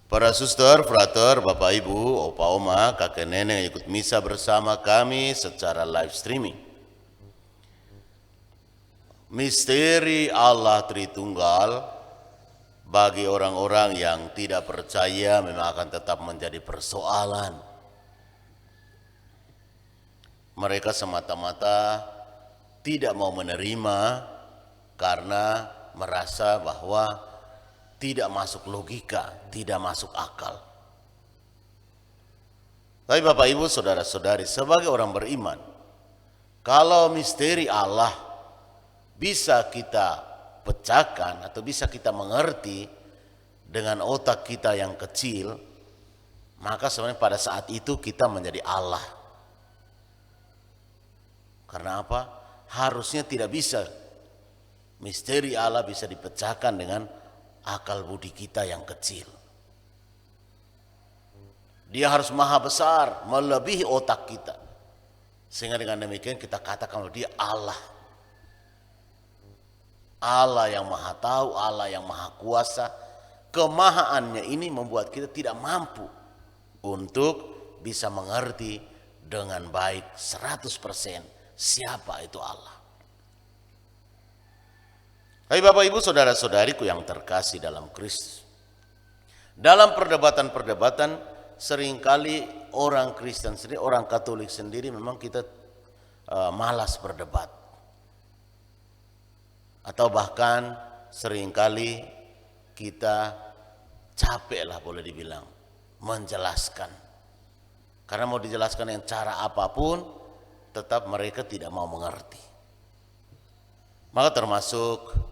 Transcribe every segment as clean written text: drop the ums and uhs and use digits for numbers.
Para suster, frater, bapak ibu, opa oma, kakek nenek yang ikut misa bersama kami secara live streaming. Misteri Allah Tritunggal bagi orang-orang yang tidak percaya memang akan tetap menjadi persoalan. Mereka semata-mata tidak mau menerima karena merasa bahwa tidak masuk logika, tidak masuk akal. Tapi Bapak Ibu, saudara-saudari, sebagai orang beriman, kalau misteri Allah bisa kita pecahkan atau bisa kita mengerti dengan otak kita yang kecil, maka sebenarnya pada saat itu kita menjadi Allah. Karena apa? Harusnya tidak bisa misteri Allah bisa dipecahkan dengan akal budi kita yang kecil. Dia harus maha besar, melebihi otak kita. Sehingga dengan demikian kita katakan bahwa dia Allah. Allah yang maha tahu, Allah yang maha kuasa. Kemahaannya ini membuat kita tidak mampu untuk bisa mengerti dengan baik 100% siapa itu Allah. Hai Bapak Ibu, saudara-saudariku yang terkasih dalam Kristus. Dalam perdebatan-perdebatan seringkali orang Kristen sendiri, orang Katolik sendiri memang kita malas berdebat. Atau bahkan seringkali kita capek lah boleh dibilang menjelaskan. Karena mau dijelaskan dengan cara apapun tetap mereka tidak mau mengerti. Maka termasuk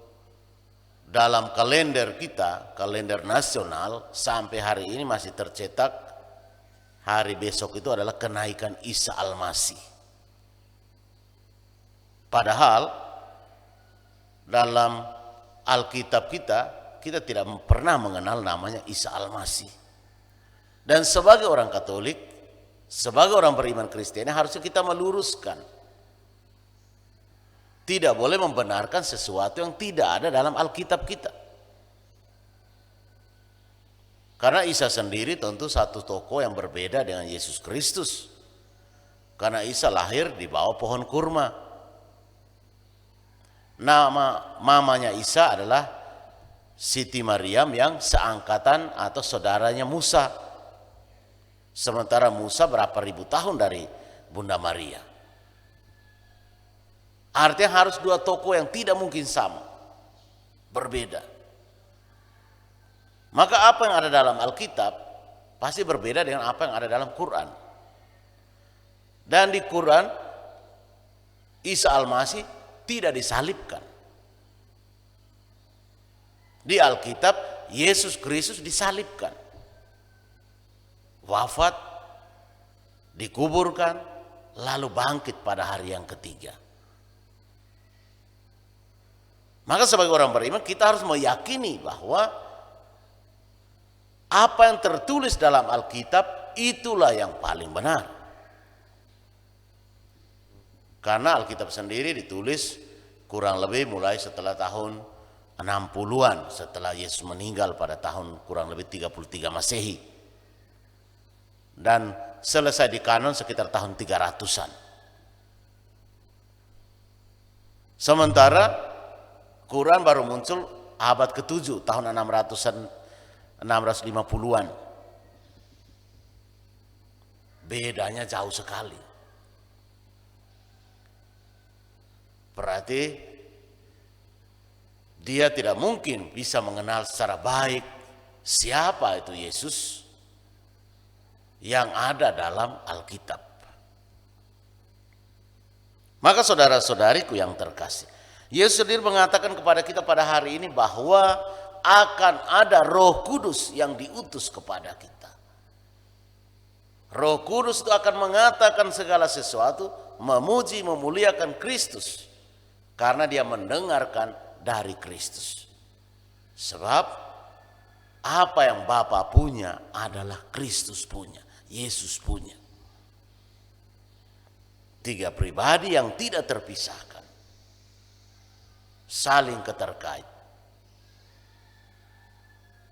dalam kalender kita, kalender nasional sampai hari ini masih tercetak hari besok itu adalah kenaikan Isa Al-Masih. Padahal dalam Alkitab kita tidak pernah mengenal namanya Isa Al-Masih. Dan sebagai orang Katolik, sebagai orang beriman Kristen harusnya kita meluruskan. Tidak boleh membenarkan sesuatu yang tidak ada dalam Alkitab kita. Karena Isa sendiri tentu satu tokoh yang berbeda dengan Yesus Kristus. Karena Isa lahir di bawah pohon kurma. Nama mamanya Isa adalah Siti Maryam yang seangkatan atau saudaranya Musa. Sementara Musa berapa ribu tahun dari Bunda Maria. Artinya harus dua tokoh yang tidak mungkin sama, berbeda. Maka apa yang ada dalam Alkitab pasti berbeda dengan apa yang ada dalam Quran. Dan di Quran Isa Al-Masih tidak disalibkan. Di Alkitab Yesus Kristus disalibkan, wafat, dikuburkan, lalu bangkit pada hari yang ketiga. Maka sebagai orang beriman kita harus meyakini bahwa apa yang tertulis dalam Alkitab itulah yang paling benar. Karena Alkitab sendiri ditulis kurang lebih mulai setelah tahun 60-an setelah Yesus meninggal pada tahun kurang lebih 33 Masehi. Dan selesai di kanon sekitar tahun 300-an. Sementara Quran baru muncul abad ke-7 tahun 650-an. Bedanya jauh sekali. Berarti dia tidak mungkin bisa mengenal secara baik siapa itu Yesus yang ada dalam Alkitab. Maka saudara-saudariku yang terkasih, Yesus sendiri mengatakan kepada kita pada hari ini bahwa akan ada Roh Kudus yang diutus kepada kita. Roh Kudus itu akan mengatakan segala sesuatu, memuji, memuliakan Kristus. Karena dia mendengarkan dari Kristus. Sebab apa yang Bapa punya adalah Kristus punya, Yesus punya. Tiga pribadi yang tidak terpisahkan. Saling keterkait.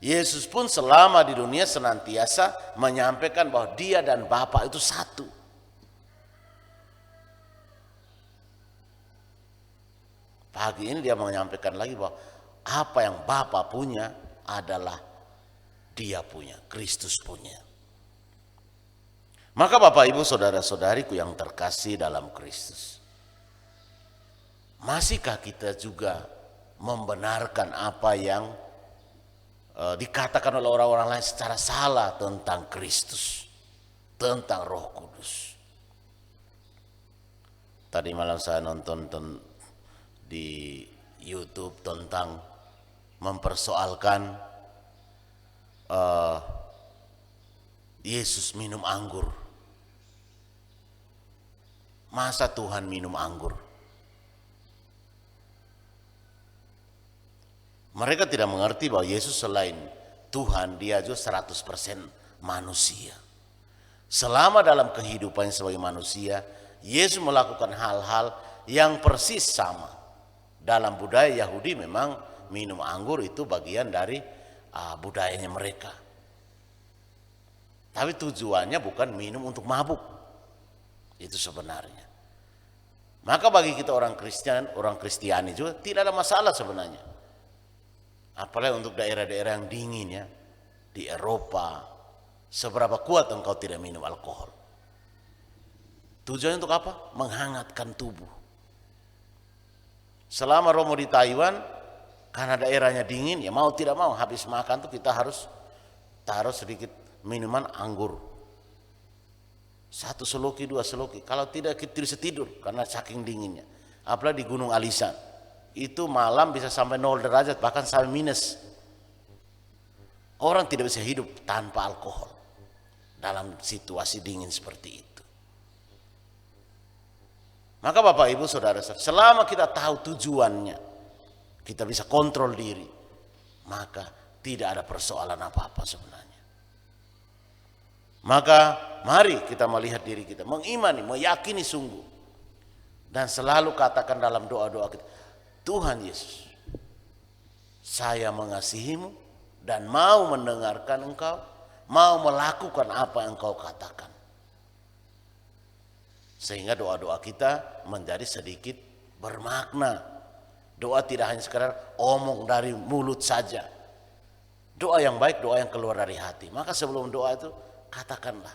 Yesus pun selama di dunia senantiasa menyampaikan bahwa dia dan Bapa itu satu. Pagi ini dia menyampaikan lagi bahwa apa yang Bapa punya adalah dia punya, Kristus punya. Maka Bapak Ibu saudara-saudariku yang terkasih dalam Kristus, masihkah kita juga membenarkan apa yang dikatakan oleh orang-orang lain secara salah tentang Kristus, tentang Roh Kudus? Tadi malam saya nonton di YouTube tentang mempersoalkan Yesus minum anggur. Masa Tuhan minum anggur? Mereka tidak mengerti bahwa Yesus selain Tuhan, dia juga 100% manusia. Selama dalam kehidupannya sebagai manusia, Yesus melakukan hal-hal yang persis sama. Dalam budaya Yahudi memang minum anggur itu bagian dari budayanya mereka. Tapi tujuannya bukan minum untuk mabuk. Itu sebenarnya. Maka bagi kita orang Kristen, orang Kristiani juga tidak ada masalah sebenarnya. Apalagi untuk daerah-daerah yang dingin ya, di Eropa, seberapa kuat engkau tidak minum alkohol. Tujuannya untuk apa? Menghangatkan tubuh. Selama Romo di Taiwan, karena daerahnya dingin, ya mau tidak mau habis makan tuh kita harus taruh sedikit minuman anggur. 1 seloki, 2 seloki. Kalau tidak kita bisa tidur karena saking dinginnya. Apalagi di Gunung Alisan. Itu malam bisa sampai 0 derajat, bahkan sampai minus. Orang tidak bisa hidup tanpa alkohol dalam situasi dingin seperti itu. Maka Bapak Ibu Saudara, selama kita tahu tujuannya, kita bisa kontrol diri, maka tidak ada persoalan apa-apa sebenarnya. Maka mari kita melihat diri kita, mengimani, meyakini sungguh, dan selalu katakan dalam doa-doa kita, Tuhan Yesus, saya mengasihimu dan mau mendengarkan Engkau, mau melakukan apa yang Engkau katakan. Sehingga doa-doa kita menjadi sedikit bermakna. Doa tidak hanya sekedar omong dari mulut saja. Doa yang baik, doa yang keluar dari hati. Maka sebelum doa itu katakanlah,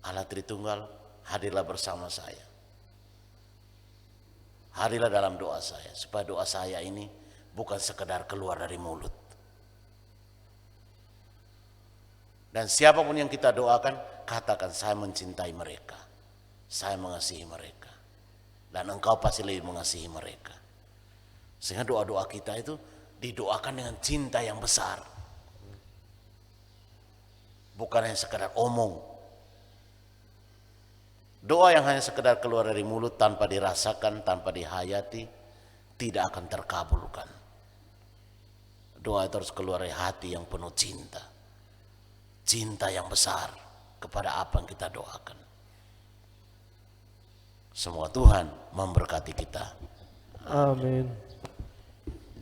Allah Tritunggal, hadirlah bersama saya. Hadirlah dalam doa saya, supaya doa saya ini bukan sekedar keluar dari mulut. Dan siapapun yang kita doakan, katakan saya mencintai mereka, saya mengasihi mereka, dan engkau pasti lebih mengasihi mereka. Sehingga doa-doa kita itu didoakan dengan cinta yang besar, bukan hanya sekedar omong. Doa yang hanya sekedar keluar dari mulut tanpa dirasakan, tanpa dihayati, tidak akan terkabulkan. Doa itu harus keluar dari hati yang penuh cinta. Cinta yang besar kepada apa yang kita doakan. Semoga Tuhan memberkati kita. Amin.